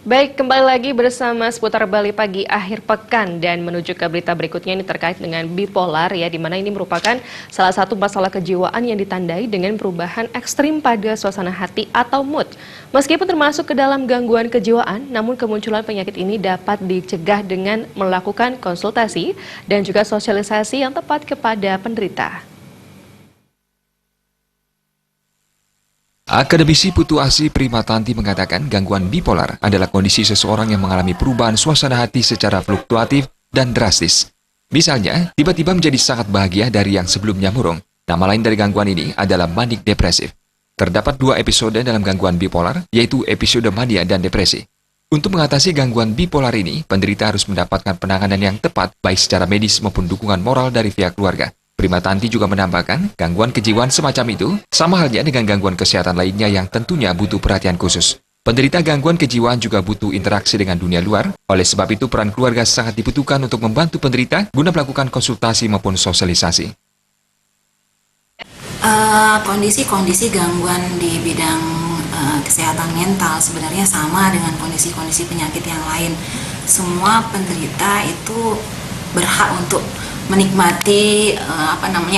Baik, kembali lagi bersama seputar Bali Pagi akhir pekan dan menuju ke berita berikutnya ini terkait dengan bipolar ya, di mana ini merupakan salah satu masalah kejiwaan yang ditandai dengan perubahan ekstrim pada suasana hati atau mood. Meskipun termasuk ke dalam gangguan kejiwaan, namun kemunculan penyakit ini dapat dicegah dengan melakukan konsultasi dan juga sosialisasi yang tepat kepada penderita. Akademisi Putu Asih Primatanti mengatakan gangguan bipolar adalah kondisi seseorang yang mengalami perubahan suasana hati secara fluktuatif dan drastis. Misalnya, tiba-tiba menjadi sangat bahagia dari yang sebelumnya murung. Nama lain dari gangguan ini adalah manik depresif. Terdapat 2 episode dalam gangguan bipolar, yaitu episode mania dan depresi. Untuk mengatasi gangguan bipolar ini, penderita harus mendapatkan penanganan yang tepat baik secara medis maupun dukungan moral dari pihak keluarga. Primatanti juga menambahkan, gangguan kejiwaan semacam itu sama halnya dengan gangguan kesehatan lainnya yang tentunya butuh perhatian khusus. Penderita gangguan kejiwaan juga butuh interaksi dengan dunia luar, oleh sebab itu peran keluarga sangat dibutuhkan untuk membantu penderita guna melakukan konsultasi maupun sosialisasi. Kondisi-kondisi gangguan di bidang kesehatan mental sebenarnya sama dengan kondisi-kondisi penyakit yang lain. Semua penderita itu berhak untuk menikmati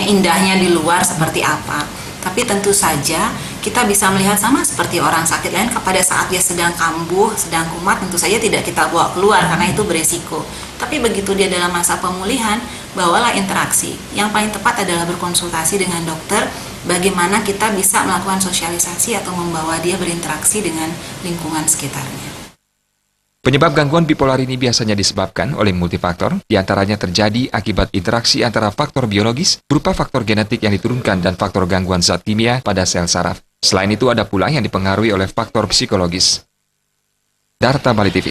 indahnya di luar seperti apa. Tapi tentu saja kita bisa melihat sama seperti orang sakit lain, pada saat dia sedang kambuh, sedang kumat, tentu saja tidak kita bawa keluar karena itu beresiko. Tapi begitu dia dalam masa pemulihan, bawalah interaksi. Yang paling tepat adalah berkonsultasi dengan dokter, bagaimana kita bisa melakukan sosialisasi atau membawa dia berinteraksi dengan lingkungan sekitarnya. Penyebab gangguan bipolar ini biasanya disebabkan oleh multifaktor, diantaranya terjadi akibat interaksi antara faktor biologis berupa faktor genetik yang diturunkan dan faktor gangguan zat kimia pada sel saraf. Selain itu ada pula yang dipengaruhi oleh faktor psikologis. Darta Bali TV.